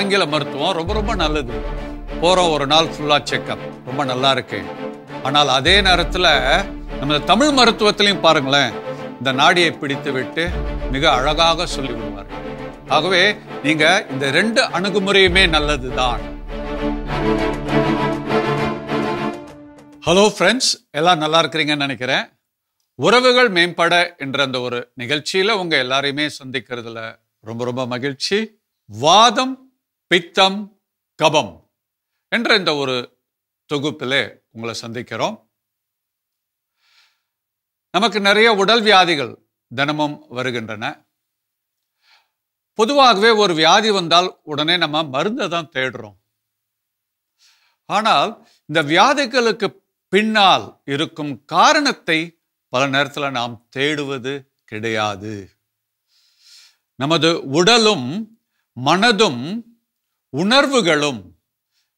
ஆங்கில மருத்துவம் ரொம்ப ரொம்ப நல்லது. போறோம் ஒரு நாள் ஃபுல்லா செக்அப், ரொம்ப நல்லா இருக்கு. ஆனால் அதே நேரத்தில் நம்ம தமிழ் மருத்துவத்திலையும் பாருங்களேன், இந்த நாடியை பிடித்து விட்டு மிக அழகாக சொல்லி விடுவார்கள். ஆகவே நீங்க இந்த 2 அணுகுமுறையுமே நல்லதுதான். ஹலோ ஃப்ரெண்ட்ஸ், எல்லாம் நல்லா இருக்கிறீங்கன்னு நினைக்கிறேன். உறவுகள் மேம்பட என்ற அந்த ஒரு நிகழ்ச்சியில உங்க எல்லாரையுமே சந்திக்கிறதுல ரொம்ப ரொம்ப மகிழ்ச்சி. வாதம், பித்தம், கபம் என்ற இந்த ஒரு தொகுப்பிலே உங்களை சந்திக்கிறோம். நமக்கு நிறைய உடல் வியாதிகள் தினமும் வருகின்றன. பொதுவாகவே ஒரு வியாதி வந்தால் உடனே நம்ம மருந்தை தான் தேடுறோம். ஆனால் இந்த வியாதிகளுக்கு பின்னால் இருக்கும் காரணத்தை பல நேரத்தில் நாம் தேடுவது கிடையாது. நமது உடலும் மனதும் உணர்வுகளும்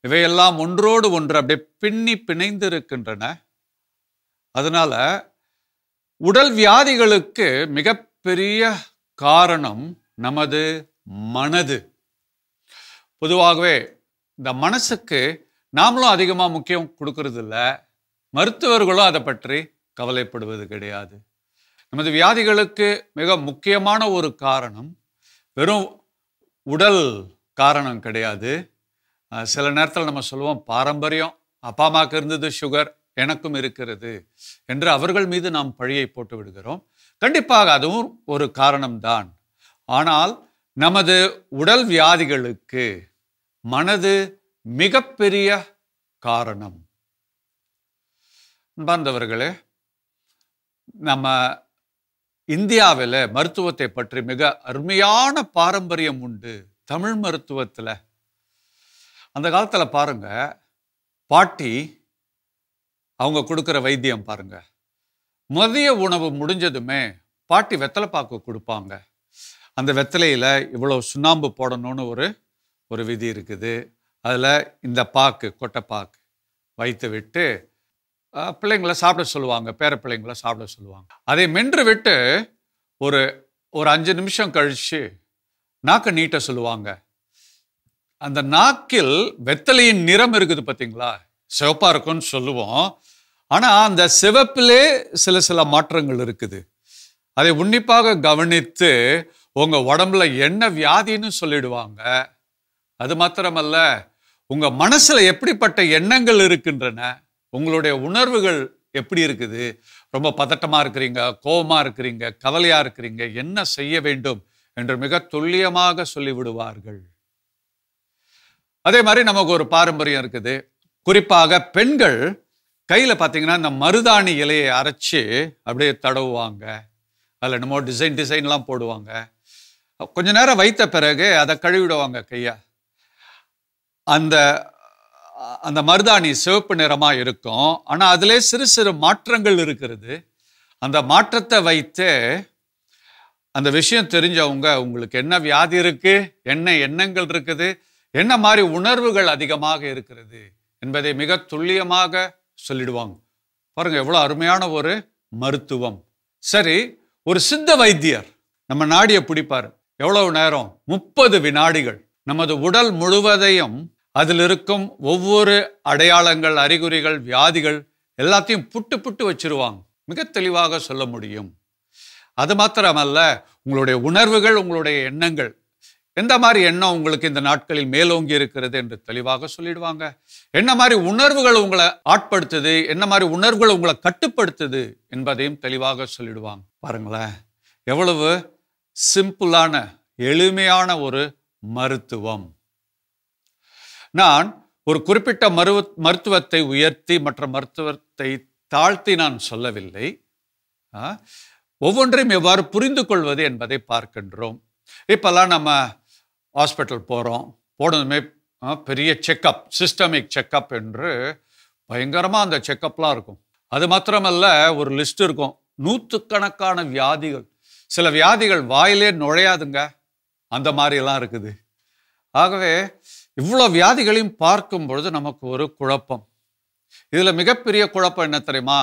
இவையெல்லாம் ஒன்றோடு ஒன்று அப்படியே பின்னி பிணைந்து இருக்கின்றன. அதனால உடல் வியாதிகளுக்கு மிகப்பெரிய காரணம் நமது மனது. பொதுவாகவே இந்த மனசுக்கு நாமளும் அதிகமாக முக்கியம் கொடுக்கறது இல்லை, மருத்துவர்களும் அதை பற்றி கவலைப்படுவது கிடையாது. நமது வியாதிகளுக்கு மிக முக்கியமான ஒரு காரணம் வெறும் உடல் காரணம் கிடையாது. சில நேரத்தில் நம்ம சொல்லுவோம், பாரம்பரியம், அப்பா அம்மாவுக்கு இருந்தது சுகர், எனக்கும் இருக்கிறது என்று அவர்கள் மீது நாம் பழியை போட்டு விடுகிறோம். கண்டிப்பாக அதுவும் ஒரு காரணம்தான். ஆனால் நமது உடல் வியாதிகளுக்கு மனது மிகப்பெரிய காரணம். அன்பார்ந்தவர்களே, நம்ம இந்தியாவில் மருத்துவத்தை பற்றி மிக அருமையான பாரம்பரியம் உண்டு. தமிழ் மருத்துவத்தில் அந்த காலத்தில் பாருங்க, பாட்டி அவங்க கொடுக்குற வைத்தியம் பாருங்க. மதிய உணவு முடிஞ்சதுமே பாட்டி வெத்தலைப்பாக்கு கொடுப்பாங்க. அந்த வெத்தலையில் இவ்வளோ சுண்ணாம்பு போடணும்னு ஒரு விதி இருக்குது. அதில் இந்த பாக்கு, கொட்டைப்பாக்கு வைத்து விட்டு பிள்ளைங்களை சாப்பிட சொல்லுவாங்க, பேர பிள்ளைங்களை சாப்பிட சொல்லுவாங்க. அதை மென்று விட்டு ஒரு 5 நிமிஷம் கழித்து நாக்கை நீட்ட சொல்லுவாங்க. அந்த நாக்கில் வெத்தலையின் நிறம் இருக்குது பார்த்தீங்களா, சிவப்பாக இருக்கும்னு சொல்லுவோம். ஆனால் அந்த சிவப்பிலே சில மாற்றங்கள் இருக்குது. அதை உன்னிப்பாக கவனித்து உங்கள் உடம்புல என்ன வியாதின்னு சொல்லிடுவாங்க. அது மாத்திரமல்ல, உங்கள் மனசில் எப்படிப்பட்ட எண்ணங்கள் இருக்கின்றன, உங்களுடைய உணர்வுகள் எப்படி இருக்குது, ரொம்ப பதட்டமாக இருக்கிறீங்க, கோபமாக இருக்கிறீங்க, கவலையாக இருக்கிறீங்க, என்ன செய்ய வேண்டும் என்று மிக துல்லியமாக சொல்லிவிடுவார்கள். அதே மாதிரி நமக்கு ஒரு பாரம்பரியம் இருக்குது. குறிப்பாக பெண்கள் கையில் பார்த்தீங்கன்னா இந்த மருதாணி இலையை அரைச்சி அப்படியே தடவுவாங்க. அதில் என்னமோ டிசைன்லாம் போடுவாங்க. கொஞ்ச நேரம் வைத்த பிறகு அதை கழுவிடுவாங்க கையை. அந்த மருதாணி சிவப்பு நிறமாக இருக்கும். ஆனால் அதிலே சிறு மாற்றங்கள் இருக்கிறது. அந்த மாற்றத்தை வைத்து அந்த விஷயம் தெரிஞ்சவங்க உங்களுக்கு என்ன வியாதி இருக்கு, என்ன எண்ணங்கள் இருக்குது, என்ன மாதிரி உணர்வுகள் அதிகமாக இருக்கிறது என்பதை மிக துல்லியமாக சொல்லிடுவாங்க. பாருங்க, எவ்வளோ அருமையான ஒரு மருத்துவம். சரி, ஒரு சித்த வைத்தியர் நம்ம நாடியை பிடிப்பார். எவ்வளவு நேரம்? 30 வினாடிகள். நமது உடல் முழுவதையும் அதில் இருக்கும் ஒவ்வொரு அடையாளங்கள், அறிகுறிகள், வியாதிகள் எல்லாத்தையும் புட்டு வச்சிருவாங்க. மிக தெளிவாக சொல்ல முடியும். அது மாத்திரமல்ல, உங்களுடைய உணர்வுகள், உங்களுடைய எண்ணங்கள், எந்த மாதிரி எண்ணம் உங்களுக்கு இந்த நாட்களில் மேலோங்கி இருக்கிறது என்று தெளிவாக சொல்லிடுவாங்க. என்ன மாதிரி உணர்வுகள் உங்களை ஆட்படுத்துது, என்ன மாதிரி உணர்வுகள் உங்களை கட்டுப்படுத்துது என்பதையும் தெளிவாக சொல்லிடுவாங்க. பாருங்களேன், எவ்வளவு சிம்பிளான எளிமையான ஒரு மருத்துவம். நான் ஒரு குறிப்பிட்ட மருத்துவத்தை உயர்த்தி மற்ற மருத்துவத்தை தாழ்த்தி நான் சொல்லவில்லை. ஒவ்வொன்றையும் எவ்வாறு புரிந்து கொள்வது என்பதை பார்க்கின்றோம். இப்பெல்லாம் நம்ம ஹாஸ்பிட்டல் போனதுமே பெரிய செக்கப், சிஸ்டமிக் செக்கப் என்று பயங்கரமாக அந்த செக்கப்லாம் இருக்கும். அது மாத்திரமல்ல, ஒரு லிஸ்ட் இருக்கும், 100கணக்கான வியாதிகள். சில வியாதிகள் வாயிலே நுழையாதுங்க, அந்த மாதிரியெல்லாம் இருக்குது. ஆகவே இவ்வளோ வியாதிகளையும் பார்க்கும் பொழுது நமக்கு ஒரு குழப்பம். இதில் மிகப்பெரிய குழப்பம் என்ன தெரியுமா?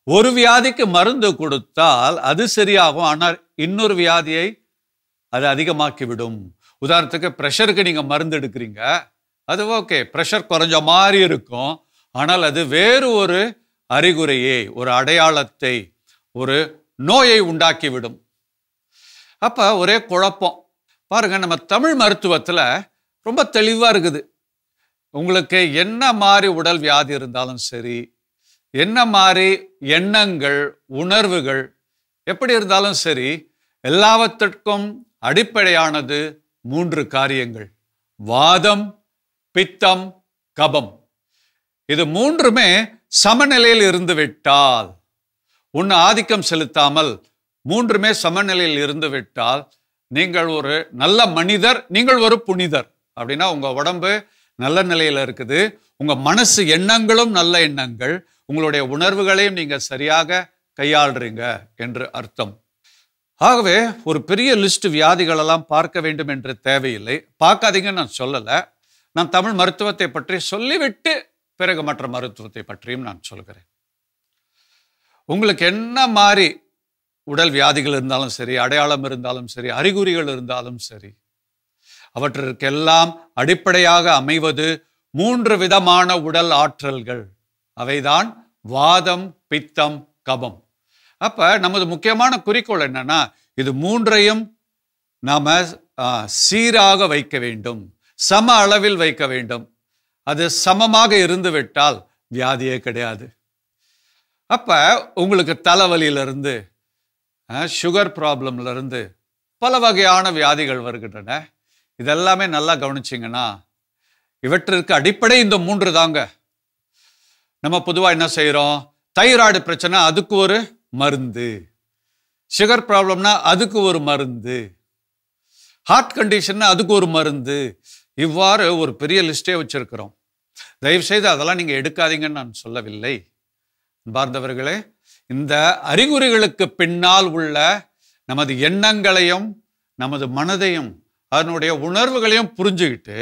ஒரு வியாதிக்கு மருந்து கொடுத்தால் அது சரியாகும், ஆனால் இன்னொரு வியாதியை அது அதிகமாக்கிவிடும். உதாரணத்துக்கு ப்ரெஷருக்கு நீங்கள் மருந்து எடுக்கிறீங்க, அது ஓகே, ப்ரெஷர் குறைஞ்ச மாதிரி இருக்கும், ஆனால் அது வேறு ஒரு அறிகுறியை, ஒரு அடையாளத்தை, ஒரு நோயை உண்டாக்கிவிடும். அப்போ ஒரே குழப்பம். பாருங்க, நம்ம தமிழ் மருத்துவத்தில் ரொம்ப தெளிவாக இருக்குது. உங்களுக்கு என்ன மாதிரி உடல் வியாதி இருந்தாலும் சரி, என்ன மாதிரி எண்ணங்கள், உணர்வுகள் எப்படி இருந்தாலும் சரி, எல்லாவற்றிற்கும் அடிப்படையானது 3 காரியங்கள்: வாதம், பித்தம், கபம். இது 3மே சமநிலையில் இருந்து விட்டால், ஒன்று ஆதிக்கம் செலுத்தாமல் 3மே சமநிலையில் இருந்து விட்டால் நீங்கள் ஒரு நல்ல மனிதர், நீங்கள் ஒரு புனிதர். அப்படின்னா உங்க உடம்பு நல்ல நிலையில இருக்குது, உங்க மனசு எண்ணங்களும் நல்ல எண்ணங்கள், உங்களுடைய உணர்வுகளையும் நீங்க சரியாக கையாளுறீங்க என்று அர்த்தம். ஆகவே ஒரு பெரிய லிஸ்ட் வியாதிகள் எல்லாம் பார்க்க வேண்டும் என்று தேவையில்லை. பார்க்காதீங்கன்னு நான் சொல்லலை. நான் தமிழ் மருத்துவத்தை பற்றி சொல்லிவிட்டு பிறகு மற்ற மருத்துவத்தை பற்றியும் நான் சொல்கிறேன். உங்களுக்கு என்ன மாதிரி உடல் வியாதிகள் இருந்தாலும் சரி, அடையாளம் இருந்தாலும் சரி, அறிகுறிகள் இருந்தாலும் சரி, அவற்றிற்கெல்லாம் அடிப்படையாக அமைவது 3 விதமான உடல் ஆற்றல்கள். அவைதான் வாதம், பித்தம், கபம். அப்ப நமது முக்கியமான குறிக்கோள் என்னன்னா, இது 3ஐயும் நாம சீராக வைக்க வேண்டும், சம அளவில் வைக்க வேண்டும். அது சமமாக இருந்து விட்டால் வியாதியே கிடையாது. அப்ப உங்களுக்கு தலைவலியிலிருந்து, சுகர் ப்ராப்ளம்ல இருந்து பல வகையான வியாதிகள் வருகின்றன. இதெல்லாமே நல்லா கவனிச்சிங்கன்னா இவற்றிற்கு அடிப்படை இந்த 3 தாங்க. நம்ம பொதுவாக என்ன செய்கிறோம்? தைராய்டு பிரச்சனை, அதுக்கு ஒரு மருந்து. சுகர் ப்ராப்ளம்னா அதுக்கு ஒரு மருந்து. ஹார்ட் கண்டிஷன்னா அதுக்கு ஒரு மருந்து. இவ்வாறு ஒரு பெரிய லிஸ்டே வச்சிருக்கிறோம். தயவுசெய்து அதெல்லாம் நீங்கள் எடுக்காதீங்கன்னு நான் சொல்லவில்லை. பார்ந்தவர்களே, இந்த அறிகுறிகளுக்கு பின்னால் உள்ள நமது எண்ணங்களையும் நமது மனதையும் அதனுடைய உணர்வுகளையும் புரிஞ்சுக்கிட்டு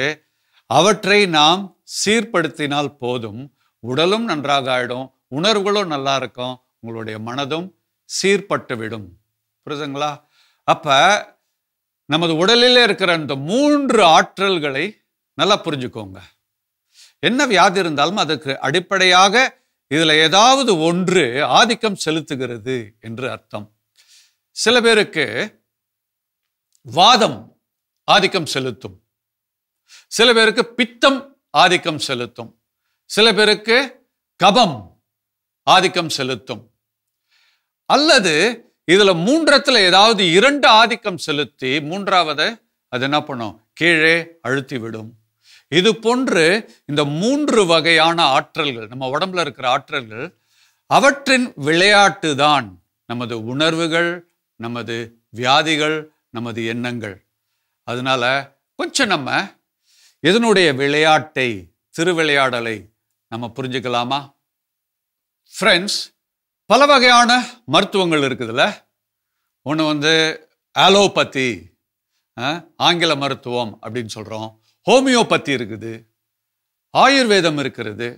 அவற்றை நாம் சீர்படுத்தினால் போதும். உடலும் நன்றாக ஆயிடும், உணர்வுகளும் நல்லா இருக்கும், உங்களுடைய மனதும் சீர்பட்டு விடும். புரியுதுங்களா? அப்ப நமது உடலிலே இருக்கிற இந்த 3 ஆற்றல்களை நல்லா புரிஞ்சுக்கோங்க. என்ன வியாதி இருந்தாலும் அதுக்கு அடிப்படையாக இதுல ஏதாவது ஒன்று ஆதிக்கம் செலுத்துகிறது என்று அர்த்தம். சில பேருக்கு வாதம் ஆதிக்கம் செலுத்தும், சில பேருக்கு பித்தம் ஆதிக்கம் செலுத்தும், சில பேருக்கு கபம் ஆதிக்கம் செலுத்தும். அல்லது இதுல 3த்துல ஏதாவது 2 ஆதிக்கம் செலுத்தி 3வது அது என்ன பண்ணும்? கீழே அழுத்தி விடும். இது போன்று இந்த 3 வகையான ஆற்றல்கள், நம்ம உடம்புல இருக்கிற ஆற்றல்கள், அவற்றின் விளையாட்டு தான் நமது உணர்வுகள், நமது வியாதிகள், நமது எண்ணங்கள். அதனால கொஞ்சம் நம்ம இதனுடைய விளையாட்டை, திருவிளையாடலை நம்ம புரிஞ்சுக்கலாமா? ஃப்ரெண்ட்ஸ், பல வகையான மருத்துவங்கள் இருக்குதுல்ல. ஒன்று ஆலோபதி, ஆங்கில மருத்துவம் அப்படின்னு சொல்கிறோம். ஹோமியோபதி இருக்குது, ஆயுர்வேதம் இருக்கிறது,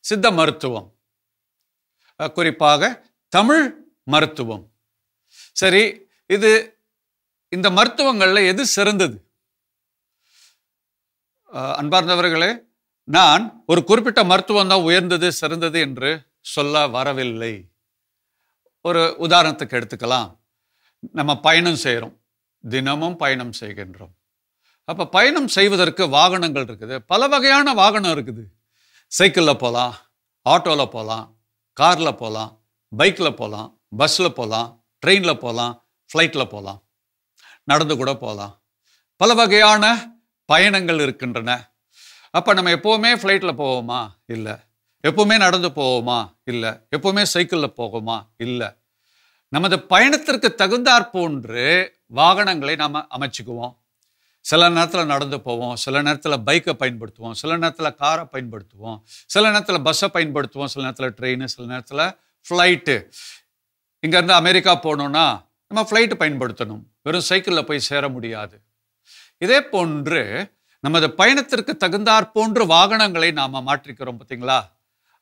சித்த மருத்துவம், குறிப்பாக தமிழ் மருத்துவம். சரி, இந்த மருத்துவங்களில் எது சிறந்தது? அன்பார்ந்தவர்களே, நான் ஒரு குறிப்பிட்ட மருத்துவம் தான் உயர்ந்தது, சிறந்தது என்று சொல்ல வரவில்லை. ஒரு உதாரணத்துக்கு எடுத்துக்கலாம். நம்ம பயணம் செய்கிறோம், தினமும் பயணம் செய்கின்றோம். அப்போ பயணம் செய்வதற்கு வாகனங்கள் இருக்குது, பல வகையான வாகனம் இருக்குது. சைக்கிளில் போகலாம், ஆட்டோவில் போகலாம், காரில் போகலாம், பைக்கில் போகலாம், பஸ்ஸில் போகலாம், ட்ரெயினில் போகலாம், ஃப்ளைட்டில் போகலாம், நடந்து கூட போகலாம். பல வகையான பயணங்கள் இருக்கின்றன. அப்போ நம்ம எப்போவுமே ஃப்ளைட்டில் போவோமா? இல்லை. எப்போவுமே நடந்து போவோமா? இல்லை. எப்போவுமே சைக்கிளில் போவோமா? இல்லை. நமது பயணத்திற்கு தகுந்தாற் போன்று வாகனங்களை நாம் அமைச்சுக்குவோம். சில நேரத்தில் நடந்து போவோம், சில நேரத்தில் பைக்கை பயன்படுத்துவோம், சில நேரத்தில் காரை பயன்படுத்துவோம், சில நேரத்தில் பஸ்ஸை பயன்படுத்துவோம், சில நேரத்தில் ட்ரெயின், சில நேரத்தில் ஃப்ளைட்டு. இங்கேருந்து அமெரிக்கா போகணுன்னா நம்ம ஃப்ளைட்டு பயன்படுத்தணும், வெறும் சைக்கிளில் போய் சேர முடியாது. இதே போன்று நமது பயணத்திற்கு தகுந்தாற் போன்று வாகனங்களை நாம மாற்றிக்கிறோம் பார்த்தீங்களா?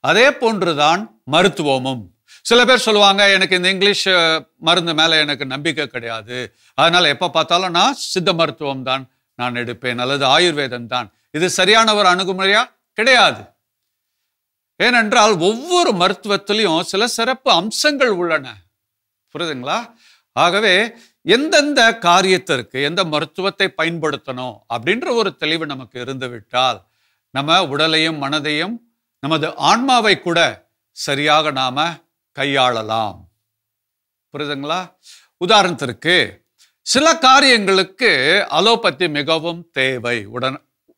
அதே போன்றுதான் மருத்துவமும். சில பேர் சொல்லுவாங்க, எனக்கு இந்த இங்கிலீஷ் மருந்து மேல எனக்கு நம்பிக்கை கிடையாது, அதனால எப்ப பார்த்தாலும் நான் சித்த மருத்துவம் தான் நான் எடுப்பேன் அல்லது ஆயுர்வேதம் தான். இது சரியான ஒரு அணுகுமுறையா? கிடையாது. ஏனென்றால் ஒவ்வொரு மருத்துவத்திலையும் சில சிறப்பு அம்சங்கள் உள்ளன. புரியுதுங்களா? ஆகவே எந்தெந்த காரியத்திற்கு எந்த மருத்துவத்தை பயன்படுத்தணும் அப்படின்ற ஒரு தெளிவு நமக்கு இருந்து விட்டால் நம்ம உடலையும் மனதையும் நமது ஆன்மாவை கூட சரியாக நாம கையாளலாம். புரியுதுங்களா? உதாரணத்திற்கு சில காரியங்களுக்கு அலோபதி மிகவும் தேவை.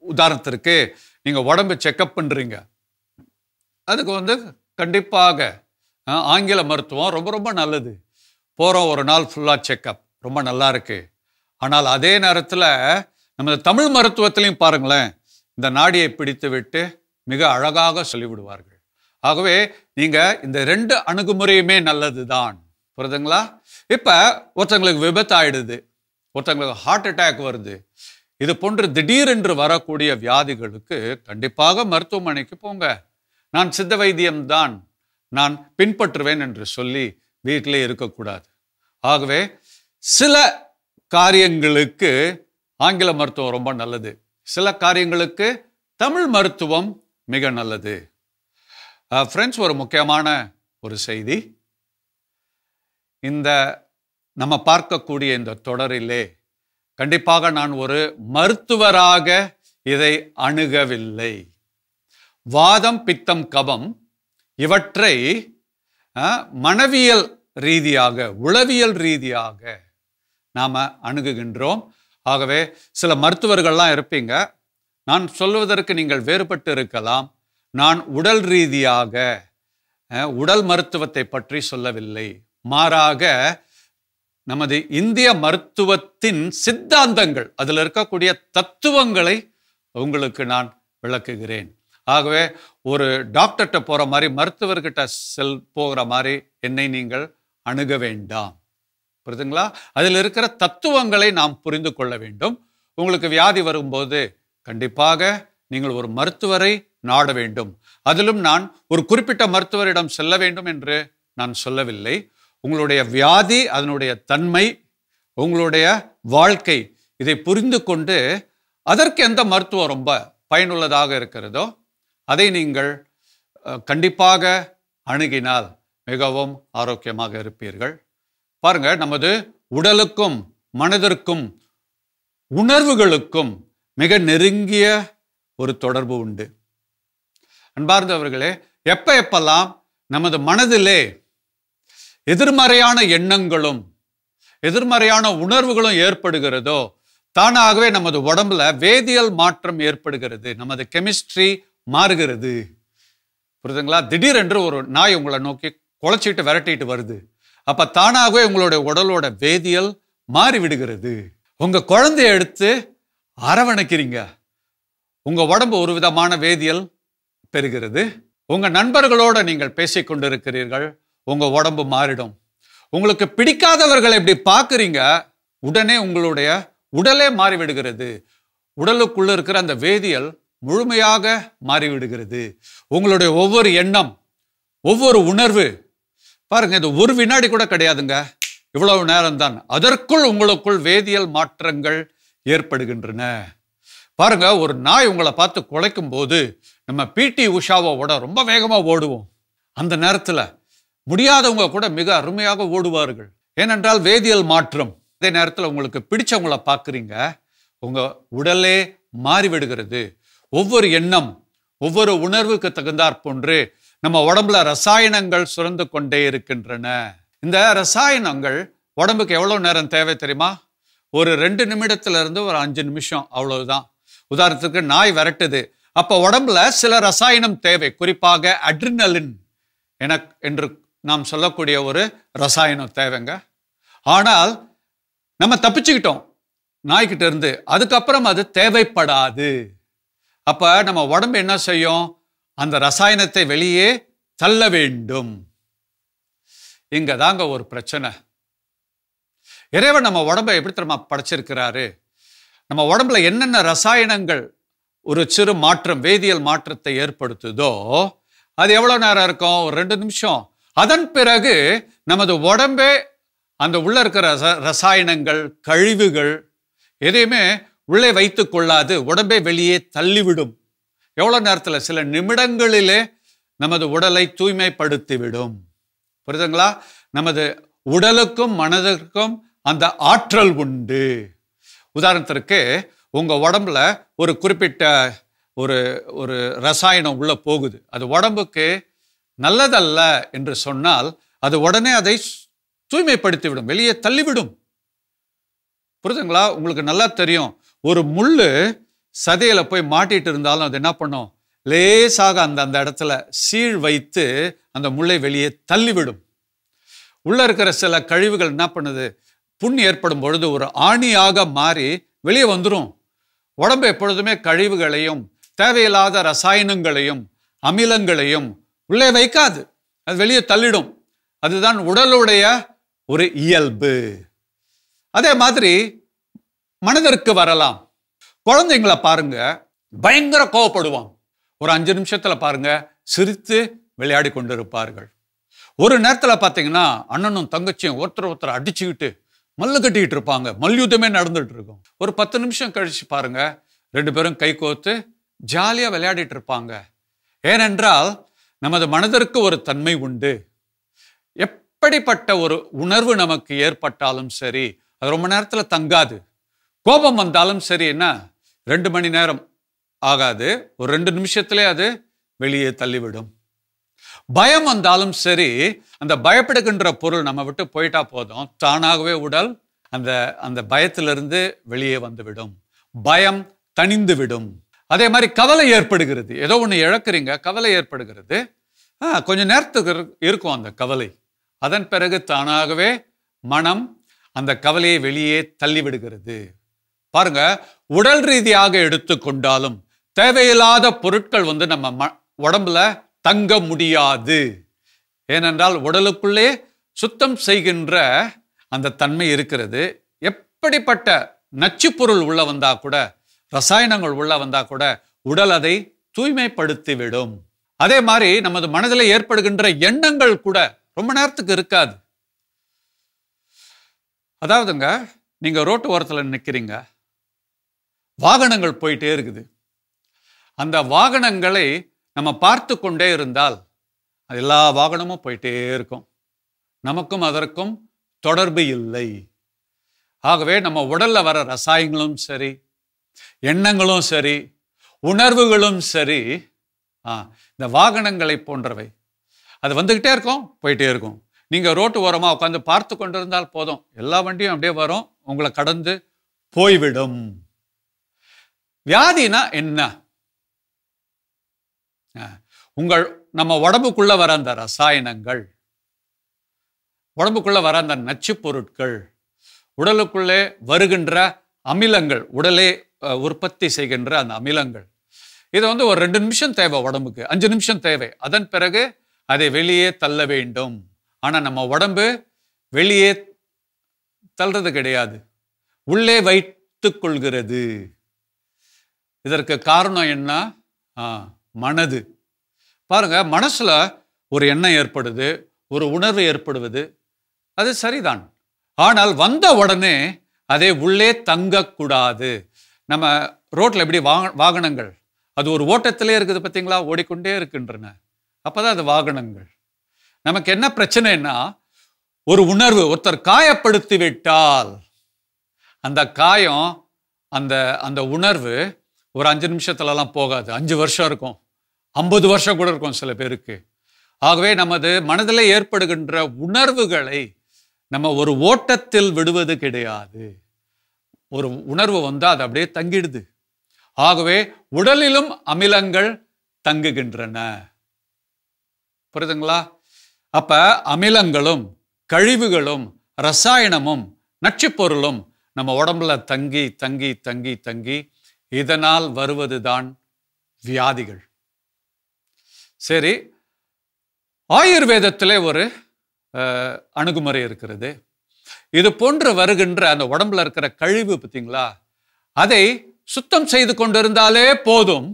உதாரணத்திற்கு நீங்க உடம்பு செக்கப் பண்றீங்க, அதுக்கு கண்டிப்பாக ஆங்கில மருத்துவம் ரொம்ப ரொம்ப நல்லது. போறோம், ஒரு நாள் ஃபுல்லா செக்கப், ரொம்ப நல்லா இருக்கு. ஆனால் அதே நேரத்தில் நம்ம தமிழ் மருத்துவத்திலையும் பாருங்களேன், இந்த நாடியை பிடித்து விட்டு மிக அழகாக சொல்லிவிடுவார்கள். ஆகவே நீங்க இந்த 2 அணுகுமுறையுமே நல்லதுதான். புரியுதுங்களா? இப்ப ஒருத்தங்களுக்கு விபத்து ஆயிடுது, ஒருத்தங்களுக்கு ஹார்ட் அட்டாக் வருது, இது போன்று திடீரென்று வரக்கூடிய வியாதிகளுக்கு கண்டிப்பாக மருத்துவமனைக்கு போங்க. நான் சித்த வைத்தியம் தான் நான் பின்பற்றுவேன் என்று சொல்லி வீட்டிலே இருக்கக்கூடாது. ஆகவே சில காரியங்களுக்கு ஆங்கில மருத்துவம் ரொம்ப நல்லது, சில காரியங்களுக்கு தமிழ் மருத்துவம் மிக நல்லது. ஃப்ரெண்ட்ஸ், ஒரு முக்கியமான ஒரு செய்தி, இந்த நம்ம பார்க்கக்கூடிய இந்த தொடரிலே கண்டிப்பாக நான் ஒரு மருத்துவராக இதை அணுகவில்லை. வாதம், பித்தம், கபம் இவற்றை மனவியல் ரீதியாக, உளவியல் ரீதியாக நாம அணுகுகின்றோம். ஆகவே சில மருத்துவர்கள்லாம் இருப்பீங்க, நான் சொல்வதற்கு நீங்கள் வேறுபட்டு இருக்கலாம். நான் உடல் ரீதியாக உடல் மருத்துவத்தை பற்றி சொல்லவில்லை, மாறாக நமது இந்திய மருத்துவத்தின் சித்தாந்தங்கள், அதில் இருக்கக்கூடிய தத்துவங்களை உங்களுக்கு நான் விளக்குகிறேன். ஆகவே ஒரு டாக்டர்கிட்ட போற மாதிரி, மருத்துவர்கிட்ட போகிற மாதிரி என்னை நீங்கள் அணுக வேண்டாம். புரியுதுங்களா? அதில் இருக்கிற தத்துவங்களை நாம் புரிந்து கொள்ள வேண்டும். உங்களுக்கு வியாதி வரும்போது கண்டிப்பாக நீங்கள் ஒரு மருத்துவரை நாட வேண்டும். அதிலும் நான் ஒரு குறிப்பிட்ட மருத்துவரிடம் செல்ல வேண்டும் என்று நான் சொல்லவில்லை. உங்களுடைய வியாதி, அதனுடைய தன்மை, உங்களுடைய வாழ்க்கை, இதை புரிந்து கொண்டு அதற்கு எந்த மருத்துவம் ரொம்ப பயனுள்ளதாக இருக்கிறதோ அதை நீங்கள் கண்டிப்பாக அணுகினால் மிகவும் ஆரோக்கியமாக இருப்பீர்கள். பாருங்க, நமது உடலுக்கும் மனதிற்கும் உணர்வுகளுக்கும் மிக நெருங்கிய ஒரு தொடர்பு உண்டு. அன்பார்ந்தவர்களே, எப்பெல்லாம் நமது மனதிலே எதிர்மறையான எண்ணங்களும் எதிர்மறையான உணர்வுகளும் ஏற்படுகிறதோ தானாகவே நமது உடம்புல வேதியியல் மாற்றம் ஏற்படுகிறது, நமது கெமிஸ்ட்ரி மாறுகிறது. புரியுதுங்களா? திடீரென்று ஒரு நாய் உங்களை நோக்கி குலைச்சிட்டு விரட்டிட்டு வருது, அப்ப தானாகவே உங்களுடைய உடலோட வேதியியல் மாறி விடுகிறது. உங்க குழந்தைய எடுத்து அரவணைக்கிறீங்க, உங்க உடம்பு ஒரு விதமான வேதியியல் பெறுகிறது. உங்க நண்பர்களோட நீங்கள் பேசிக்கொண்டிருக்கிறீர்கள், உங்க உடம்பு மாறிடும். உங்களுக்கு பிடிக்காதவர்களை எப்படி பார்க்குறீங்க, உடனே உங்களுடைய உடலே மாறிவிடுகிறது. உடலுக்குள்ள இருக்கிற அந்த வேதியியல் முழுமையாக மாறிவிடுகிறது. உங்களுடைய ஒவ்வொரு எண்ணம், ஒவ்வொரு உணர்வு, பாருங்க, இது ஒரு வினாடி கூட கிடையாதுங்க, இவ்வளவு நேரம் தான், அதற்குள் உங்களுக்குள் வேதியியல் மாற்றங்கள் ஏற்படுகின்றன. பாருங்க, ஒரு நாய் உங்களை பார்த்து குலைக்கும் போது நம்ம பிடி உஷாவோட ரொம்ப வேகமா ஓடுவோம். அந்த நேரத்துல முடியாதவங்க கூட மிக அருமையாக ஓடுவார்கள். ஏனென்றால் வேதியியல் மாற்றம். அதே நேரத்தில் உங்களுக்கு பிடிச்சவங்களை பார்க்குறீங்க, உங்க உடலே மாறிவிடுகிறது. ஒவ்வொரு எண்ணம், ஒவ்வொரு உணர்வுக்கு தகுந்தாற் போன்று நம்ம உடம்புல ரசாயனங்கள் சுரந்து கொண்டே இருக்கின்றன. இந்த ரசாயனங்கள் உடம்புக்கு எவ்வளவு நேரம் தேவை தெரியுமா? ஒரு 2 நிமிடத்துல இருந்து ஒரு 5 நிமிஷம், அவ்வளவுதான். உதாரணத்துக்கு நாய் விரட்டுது, அப்ப உடம்புல சில ரசாயனம் தேவை, குறிப்பாக அட்ரினலின் என்று நாம் சொல்லக்கூடிய ஒரு ரசாயனம் தேவைங்க. ஆனால் நம்ம தப்பிச்சுக்கிட்டோம் நாய்கிட்ட இருந்து, அதுக்கப்புறம் அது தேவைப்படாது. அப்ப நம்ம உடம்பு என்ன செய்யும்? அந்த ரசாயனத்தை வெளியே தள்ள வேண்டும். இங்க தாங்க ஒரு பிரச்சனை. இறைவன் நம்ம உடம்பை எப்படி தெரியுமா படைச்சிருக்கிறாரு? நம்ம உடம்புல என்னென்ன ரசாயனங்கள் ஒரு சிறு மாற்றம், வேதியியல் மாற்றத்தை ஏற்படுத்துதோ அது எவ்வளவு நேரம் இருக்கும்? ஒரு 2 நிமிஷம். அதன் பிறகு நமது உடம்பே அந்த உள்ள இருக்கிற ரசாயனங்கள், கழிவுகள் எதையுமே உள்ளே வைத்துக் கொள்ளாது, உடம்பே வெளியே தள்ளிவிடும். எவ்வளவு நேரத்துல? சில நிமிடங்களிலே நமது உடலை தூய்மைப்படுத்திவிடும். புரியுதுங்களா? நமது உடலுக்கும் மனதிற்கும் அந்த ஆற்றல் உண்டு. உதாரணத்திற்கு உங்க உடம்புல ஒரு குறிப்பிட்ட ஒரு ஒரு ரசாயனம் உள்ள போகுது, அது உடம்புக்கு நல்லதல்ல என்று சொன்னால் அது உடனே அதை தூய்மைப்படுத்திவிடும், வெளியே தள்ளிவிடும். புரியுதுங்களா? உங்களுக்கு நல்லா தெரியும், ஒரு முள்ளு சதையில போய் மாட்டிட்டு இருந்தாலும் அது என்ன பண்ணும்? லேசாக அந்த இடத்துல சீழ் வைத்து அந்த முள்ளை வெளியே தள்ளிவிடும். உள்ள இருக்கிற சில கழிவுகள் என்ன பண்ணுது? புண் ஏற்படும் பொழுது ஒரு ஆணியாக மாறி வெளியே வந்துடும். உடம்பு எப்பொழுதுமே கழிவுகளையும் தேவையில்லாத ரசாயனங்களையும் அமிலங்களையும் உள்ளே வைக்காது, அது வெளியே தள்ளிடும். அதுதான் உடலுடைய ஒரு இயல்பு. அதே மாதிரி மனதிற்கு வரலாம். குழந்தைங்களை பாருங்க, பயங்கர கோவப்படுவான். ஒரு 5 நிமிஷத்துல பாருங்க சிரித்து விளையாடி கொண்டிருப்பார்கள். ஒரு நேரத்துல பாத்தீங்கன்னா அண்ணனும் தங்கச்சியும் ஒருத்தர் அடிச்சுக்கிட்டு மல்லு கட்டிக்கிட்டு இருப்பாங்க, மல்யுத்தமே நடந்துட்டு இருக்கும். ஒரு 10 நிமிஷம் கழிச்சு பாருங்க 2 பேரும் கை கோத்து ஜாலியா விளையாடிட்டு இருப்பாங்க. ஏனென்றால் நமது மனதிற்கு ஒரு தன்மை உண்டு. எப்படிப்பட்ட ஒரு உணர்வு நமக்கு ஏற்பட்டாலும் சரி அது ரொம்ப நேரத்துல தங்காது. கோபம் வந்தாலும் சரி, என்ன 2 மணி நேரம் ஆகாது, ஒரு 2 நிமிஷத்திலே அது வெளியே தள்ளிவிடும். பயம் வந்தாலும் சரி, அந்த பயப்படுகின்ற பொருள் நம்ம விட்டு போயிட்டா போதும், தானாகவே உடல் அந்த அந்த பயத்திலிருந்து வெளியே வந்துவிடும், பயம் தணிந்து விடும். அதே மாதிரி கவலை ஏற்படுகிறது, ஏதோ ஒன்று இழக்கிறீங்க, கவலை ஏற்படுகிறது, கொஞ்ச நேரத்துக்கு இருக்கும் அந்த கவலை. அதன் பிறகு தானாகவே மனம் அந்த கவலையை வெளியே தள்ளிவிடுகிறது. பாருங்க, உடல் ரீதியாக எடுத்துக்கொண்டாலும் தேவையில்லாத பொருட்கள் நம்ம உடம்புல தங்க முடியாது. ஏனென்றால் உடலுக்குள்ளே சுத்தம் செய்கின்ற அந்த தன்மை இருக்கிறது. எப்படிப்பட்ட நச்சு பொருள் உள்ள வந்தா கூட, ரசாயனங்கள் உள்ள வந்தா கூட உடல் அதை தூய்மைப்படுத்திவிடும். அதே மாதிரி நமது மனதில் ஏற்படுகின்ற எண்ணங்கள் கூட ரொம்ப நேரத்துக்கு இருக்காது. அதாவதுங்க, நீங்க ரோட்டு ஓரத்தில் நிற்கிறீங்க, வாகனங்கள் போயிட்டே இருக்குது. அந்த வாகனங்களை நம்ம பார்த்து கொண்டே இருந்தால் எல்லா வாகனமும் போயிட்டே இருக்கும், நமக்கும் அதற்கும் தொடர்பு இல்லை. ஆகவே நம்ம உடல்ல வர ரசாயனங்களும் சரி, எண்ணங்களும் சரி, உணர்வுகளும் சரி, இந்த வாகனங்களை போன்றவை அது வந்துகிட்டே இருக்கும், போயிட்டே இருக்கும். நீங்க ரோட்டு ஓரமா உட்காந்து பார்த்து கொண்டிருந்தால் போதும், எல்லா வண்டியும் அப்படியே வரும், உங்களை கடந்து போய்விடும். வியாதினா என்ன? நம்ம உடம்புக்குள்ள வர அந்த ரசாயனங்கள், உடம்புக்குள்ள வர அந்த நச்சு பொருட்கள், உடலுக்குள்ளே வருகின்ற அமிலங்கள், உடலே உற்பத்தி செய்கின்ற அந்த அமிலங்கள், இது ஒரு 2 நிமிஷம் தேவை உடம்புக்கு, 5 நிமிஷம் தேவை. அதன் பிறகு அதை வெளியே தள்ள வேண்டும். ஆனா நம்ம உடம்பு வெளியே தள்ளுறது கிடையாது, உள்ளே வைத்துக் கொள்கிறது. இதற்கு காரணம் என்ன? மனது. பாருங்க, மனசுல ஒரு எண்ணம் ஏற்படுது, ஒரு உணர்வு ஏற்படுவது, அது சரிதான். ஆனால் வந்த உடனே அதை உள்ளே தங்கக்கூடாது. நம்ம ரோட்ல எப்படி வாகனங்கள் அது ஒரு ஓட்டத்திலே இருக்குது பார்த்தீங்களா, ஓடிக்கொண்டே இருக்கின்றன, அப்பதான் அது வாகனங்கள். நமக்கு என்ன பிரச்சனைன்னா, ஒரு உணர்வு ஒருத்தர் காயப்படுத்தி விட்டால் அந்த காயம், அந்த அந்த உணர்வு ஒரு 5 நிமிஷத்துலலாம் போகாது, 5 வருஷம் இருக்கும், 50 வருஷம் கூட இருக்கும் சில பேருக்கு. ஆகவே நமது மனதில் ஏற்படுகின்ற உணர்வுகளை நம்ம ஒரு ஓட்டத்தில் விடுவது கிடையாது. ஒரு உணர்வு வந்தால் அது அப்படியே தங்கிடுது. ஆகவே உடலிலும் அமிலங்கள் தங்குகின்றன. புரியுதுங்களா? அப்ப அமிலங்களும் கழிவுகளும் ரசாயனமும் நச்சுப்பொருளும் நம்ம உடம்புல தங்கி தங்கி தங்கி தங்கி இதனால் வருவதுதான் வியாதிகள். சரி, ஆயுர்வேதத்திலே ஒரு அணுகுமுறை இருக்கிறது. இது போன்று வருகின்ற அந்த உடம்புல இருக்கிற கழிவு பார்த்தீங்களா, அதை சுத்தம் செய்து கொண்டிருந்தாலே போதும்,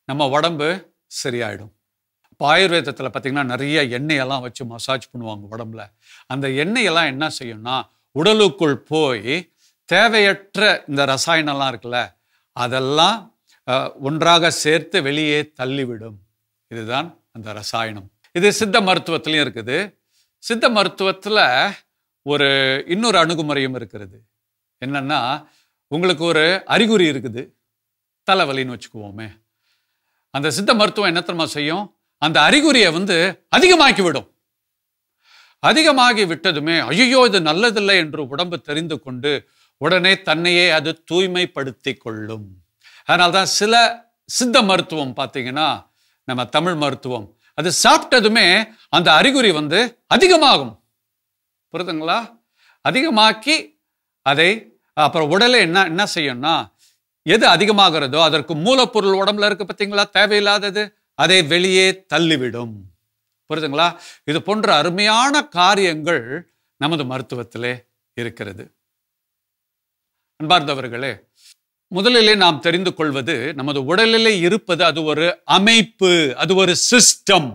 நம்ம உடம்பு சரியாயிடும். இப்போ ஆயுர்வேதத்தில் பார்த்தீங்கன்னா நிறைய எண்ணெயெல்லாம் வச்சு மசாஜ் பண்ணுவாங்க உடம்புல. அந்த எண்ணெயெல்லாம் என்ன செய்யும்னா உடலுக்குள் போய் தேவையற்ற இந்த ரசாயனம்லாம் இருக்குல்ல, அதெல்லாம் ஒன்றாக சேர்த்து வெளியே தள்ளிவிடும். இதுதான் அந்த ரசாயனம். இது சித்த மருத்துவத்திலையும் இருக்குது. சித்த மருத்துவத்தில் இன்னொரு அணுகுமுறையும் இருக்கிறது. என்னன்னா, உங்களுக்கு ஒரு அறிகுறி இருக்குது, தலைவலின்னு வச்சுக்குவோமே. அந்த சித்த மருத்துவம் என்ன தெரியுமா செய்யும்? அந்த அறிகுறியை அதிகமாக்கி விடும். அதிகமாகி விட்டதுமே ஐயோ இது நல்லதில்லை என்று உடம்பு தெரிந்து கொண்டு உடனே தன்னையே அது தூய்மைப்படுத்தி கொள்ளும். அதனால்தான் சில சித்த மருத்துவம் பார்த்தீங்கன்னா, நம்ம தமிழ் மருத்துவம், அது சாப்பிட்டதுமே அந்த அறிகுறி அதிகமாகும். புரியுதுங்களா? அதிகமாக்கி அதை அப்புறம் உடலை என்ன செய்யும்னா, எது அதிகமாகிறதோ அதற்கு மூலப்பொருள் உடம்புல இருக்கு பார்த்தீங்களா, தேவையில்லாதது, அதை வெளியே தள்ளிவிடும். புரியுதுங்களா? இது போன்ற அருமையான காரியங்கள் நமது மருத்துவத்திலே இருக்கிறது. அன்பார்ந்தவர்களே, முதலிலே நாம் தெரிந்து கொள்வது, நமது உடலிலே இருப்பது அது ஒரு அமைப்பு, அது ஒரு சிஸ்டம்.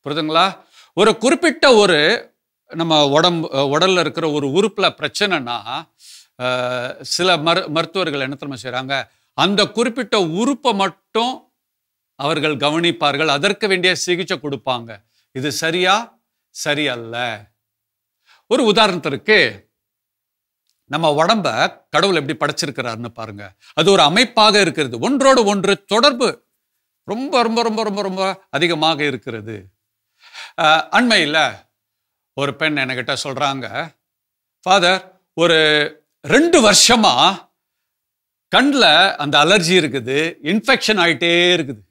புரியுதுங்களா? ஒரு குறிப்பிட்ட நம்ம உடல்ல இருக்கிற ஒரு உறுப்புல பிரச்சனைனா, சில மருத்துவர்கள் என்ன தெரியுமா செய்றாங்க, அந்த குறிப்பிட்ட உறுப்பை மட்டும் அவர்கள் கவனிப்பார்கள், அதற்கு வேண்டிய சிகிச்சை கொடுப்பாங்க. இது சரியா சரியல்ல. ஒரு உதாரணத்திற்கு, நம்ம உடம்ப கடவுள் எப்படி படைச்சிருக்கிறாருன்னு பாருங்க. அது ஒரு அமைப்பாக இருக்கிறது, ஒன்றோடு ஒன்று தொடர்பு ரொம்ப ரொம்ப ரொம்ப ரொம்ப ரொம்ப அதிகமாக இருக்கிறது. அண்மையில் ஒரு பெண் என்கிட்ட சொல்றாங்க, ஃபாதர், ஒரு 2 வருஷமா கண்ணில் அந்த அலர்ஜி இருக்குது, இன்ஃபெக்ஷன் ஆகிட்டே இருக்குது.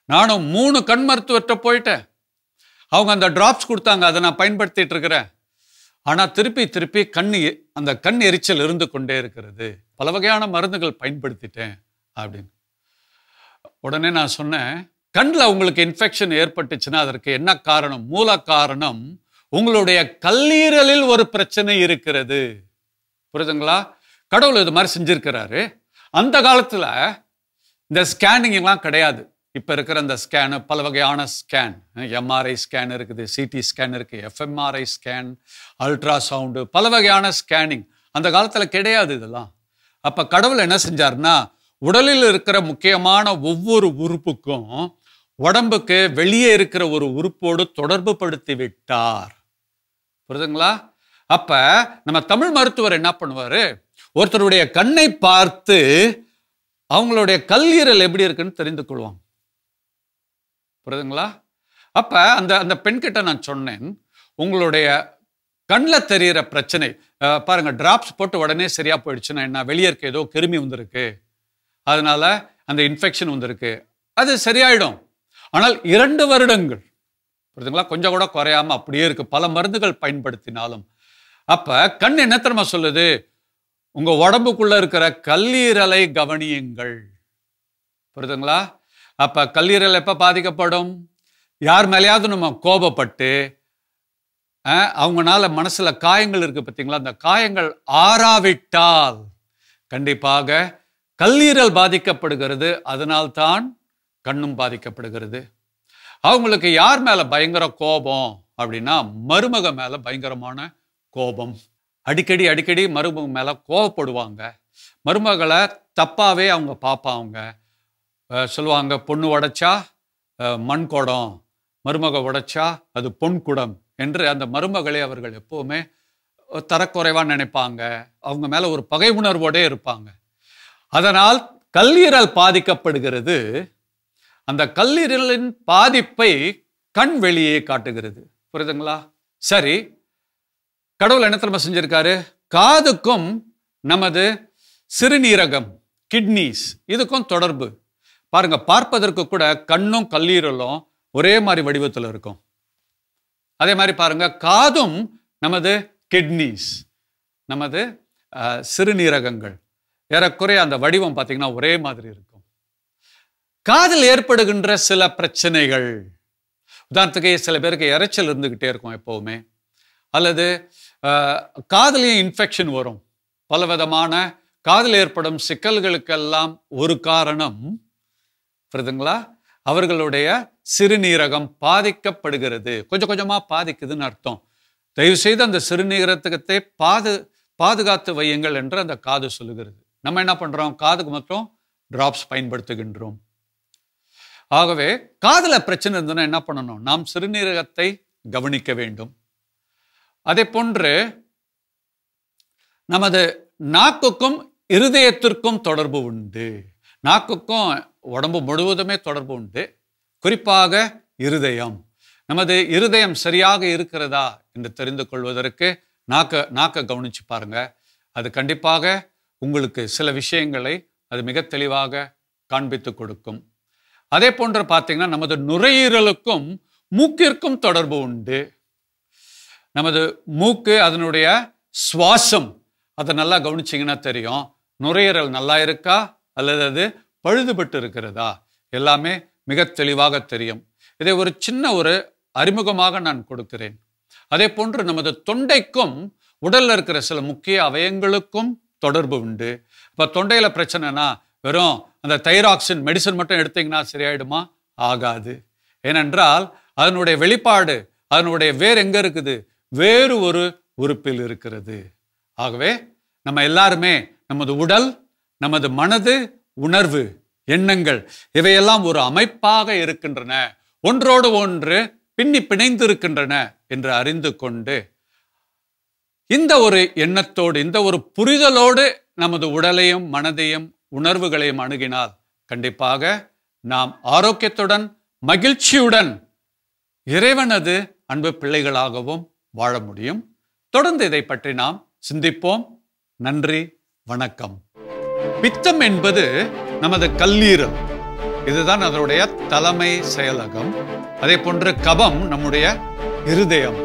நானும் 3 கண் மருத்துவர்கிட்ட போயிட்டேன். அவங்க அந்த டிராப்ஸ் கொடுத்தாங்க, அதை நான் பயன்படுத்திட்டு இருக்கிறேன். ஆனால் திருப்பி அந்த கண் எரிச்சல் இருந்து கொண்டே இருக்கிறது. பல வகையான மருந்துகள் பயன்படுத்திட்டேன் அப்படின்னு. உடனே நான் சொன்னேன், கண்ணில் உங்களுக்கு இன்ஃபெக்ஷன் ஏற்பட்டுச்சுன்னா அதற்கு என்ன காரணம்? மூல காரணம் உங்களுடைய கல்லீரலில் ஒரு பிரச்சனை இருக்கிறது. புரியுதுங்களா? கடவுள் இது மாதிரி செஞ்சிருக்கிறாரு. அந்த காலத்தில் இந்த ஸ்கேனிங் எல்லாம் கிடையாது. இப்போ இருக்கிற இந்த ஸ்கேனு, பல வகையான ஸ்கேன், எம்ஆர்ஐ ஸ்கேன் இருக்குது, சிடி ஸ்கேன் இருக்குது, எஃப்எம்ஆர்ஐ ஸ்கேன், அல்ட்ராசவுண்டு, பல வகையான ஸ்கேனிங் அந்த காலத்தில் கிடையாது இதெல்லாம். அப்போ கடவுள் என்ன செஞ்சார்னா, உடலில் இருக்கிற முக்கியமான ஒவ்வொரு உறுப்புக்கும் உடம்புக்கு வெளியே இருக்கிற ஒரு உறுப்போடு தொடர்பு படுத்தி விட்டார். புரியுதுங்களா? அப்ப நம்ம தமிழ் மருத்துவர் என்ன பண்ணுவாரு, ஒருத்தருடைய கண்ணை பார்த்து அவங்களுடைய கல்லீரல் எப்படி இருக்குன்னு தெரிந்து கொள்வாங்க. புரியுதுங்களா? அப்ப அந்த பெண்கிட்ட நான் சொன்னேன், உங்களுடைய கண்ணில் தெரிகிற பிரச்சனை பாருங்க, டிராப்ஸ் போட்டு உடனே சரியா போயிடுச்சுன்னா என்ன, வெளியே இருக்க ஏதோ கிருமி வந்திருக்கு, அதனால அந்த இன்ஃபெக்ஷன் வந்திருக்கு, அது சரியாயிடும். ஆனால் 2 வருடங்கள், புரியுதுங்களா, கொஞ்சம் கூட குறையாம அப்படியே இருக்கு, பல மருந்துகள் பயன்படுத்தினாலும். அப்ப கண் என்ன தெரியுமா சொல்லுது, உங்க உடம்புக்குள்ள இருக்கிற கல்லீரலை கவனியுங்கள். புரியுதுங்களா? அப்ப கல்லீரல் எப்ப பாதிக்கப்படும்? யார் மேலேயாவது நம்ம கோபப்பட்டு அவங்கனால மனசுல காயங்கள் இருக்கு பார்த்தீங்களா, அந்த காயங்கள் ஆறாவிட்டால் கண்டிப்பாக கல்லீரல் பாதிக்கப்படுகிறது. அதனால்தான் கண்ணும் பாதிக்கப்படுகிறது. அவங்களுக்கு யார் மேல பயங்கர கோபம் அப்படின்னா, மருமக மேல பயங்கரமான கோபம். அடிக்கடி மருமக மேல கோபப்படுவாங்க. மருமகளை தப்பாவே அவங்க பார்ப்பாங்க. சொல்லுவாங்க, பொண்ணு உடைச்சா மண் குடம், மருமக உடைச்சா அது பொன் குடம் என்று அந்த மருமகளை அவர்கள் எப்பவுமே தரக்குறைவா நினைப்பாங்க. அவங்க மேல ஒரு பகை உணர்வோடே இருப்பாங்க. அதனால் கல்லீரல் பாதிக்கப்படுகிறது. அந்த கல்லீரலின் பாதிப்பை கண் வெளியே காட்டுகிறது. புரியுதுங்களா? சரி, கடவுள் என்ன தெரியுமா செஞ்சிருக்காரு, காதுக்கும் நமது சிறுநீரகம், கிட்னிஸ், இதுக்கும் தொடர்பு பாருங்க. பார்ப்பதற்கு கூட கண்ணும் கல்லீரலும் ஒரே மாதிரி வடிவத்தில் இருக்கும். அதே மாதிரி பாருங்க, காதும் நமது கிட்னிஸ், நமது சிறுநீரகங்கள் ஏறக்குறைய அந்த வடிவம் பார்த்தீங்கன்னா ஒரே மாதிரி இருக்கும். காதில் ஏற்படுகின்ற சில பிரச்சனைகள், உதாரணத்துக்கு சில பேருக்கு இரைச்சல் இருந்துகிட்டே இருக்கும் எப்பவுமே, அல்லது காதுலயும் இன்ஃபெக்ஷன் வரும். பலவிதமான காதில் ஏற்படும் சிக்கல்களுக்கெல்லாம் ஒரு காரணம் புரியுதுங்களா, அவர்களுடைய சிறுநீரகம் பாதிக்கப்படுகிறது, கொஞ்சம் கொஞ்சமா பாதிக்குதுன்னு அர்த்தம். தயவு செய்து அந்த சிறுநீரகத்தை பாதுகாத்து வையுங்கள் என்று அந்த காது சொல்லுகிறது. நம்ம என்ன பண்றோம், காதுக்கு மட்டும் டிராப்ஸ் பயன்படுத்துகின்றோம். ஆகவே காதுல பிரச்சனை இருந்ததுன்னா என்ன பண்ணணும், நாம் சிறுநீரகத்தை கவனிக்க வேண்டும். அதே போன்று நமது நாக்குக்கும் இருதயத்திற்கும் தொடர்பு உண்டு. நாக்குக்கும் உடம்பு முழுவதுமே தொடர்பு உண்டு. குறிப்பாக இருதயம், நமது இருதயம் சரியாக இருக்கிறதா என்று தெரிந்து கொள்வதற்கு நாக்க கவனிச்சு பாருங்க. அது கண்டிப்பாக உங்களுக்கு சில விஷயங்களை அது மிக தெளிவாக காண்பித்து கொடுக்கும். அதே போன்று பார்த்தீங்கன்னா நமது நுரையீரலுக்கும் மூக்கிற்கும் தொடர்பு உண்டு. நமது மூக்கு அதனுடைய சுவாசம் அதை நல்லா கவனிச்சிங்கன்னா தெரியும், நுரையீரல் நல்லா இருக்கா அல்லது அது பழுதுபட்டு இருக்கிறதா, எல்லாமே மிக தெளிவாக தெரியும். இதை ஒரு சின்ன ஒரு அறிமுகமாக நான் கொடுக்கிறேன். அதே போன்று நமது தொண்டைக்கும் உடல்ல இருக்கிற சில முக்கிய அவயங்களுக்கும் தொடர்பு உண்டு. இப்ப தொண்டையில பிரச்சனைனா வெறும் அந்த தைராக்சின் மெடிசன் மட்டும் எடுத்தீங்கன்னா சரியாயிடுமா? ஆகாது. ஏனென்றால் அதனுடைய வெளிப்பாடு, அதனுடைய வேர் எங்க இருக்குது, வேறு ஒரு உறுப்பில் இருக்கிறது. ஆகவே நம்ம எல்லாருமே நமது உடல், நமது மனது, உணர்வு, எண்ணங்கள் இவையெல்லாம் ஒரு அமைப்பாக இருக்கின்றன, ஒன்றோடு ஒன்று பின்னி பிணைந்து இருக்கின்றன என்று அறிந்து கொண்டு இந்த ஒரு எண்ணத்தோடு, இந்த ஒரு புரிதலோடு நமது உடலையும் மனதையும் உணர்வுகளையும் அணுகினால் கண்டிப்பாக நாம் ஆரோக்கியத்துடன் மகிழ்ச்சியுடன் இறைவனது அன்பு பிள்ளைகளாகவும் வாழ முடியும். தொடர்ந்து இதை பற்றி நாம் சிந்திப்போம். நன்றி, வணக்கம். பித்தம் என்பது நமது கல்லீரல், இதுதான் அதனுடைய தலைமை செயலகம். அதே போன்று கபம் நம்முடைய இருதயம்.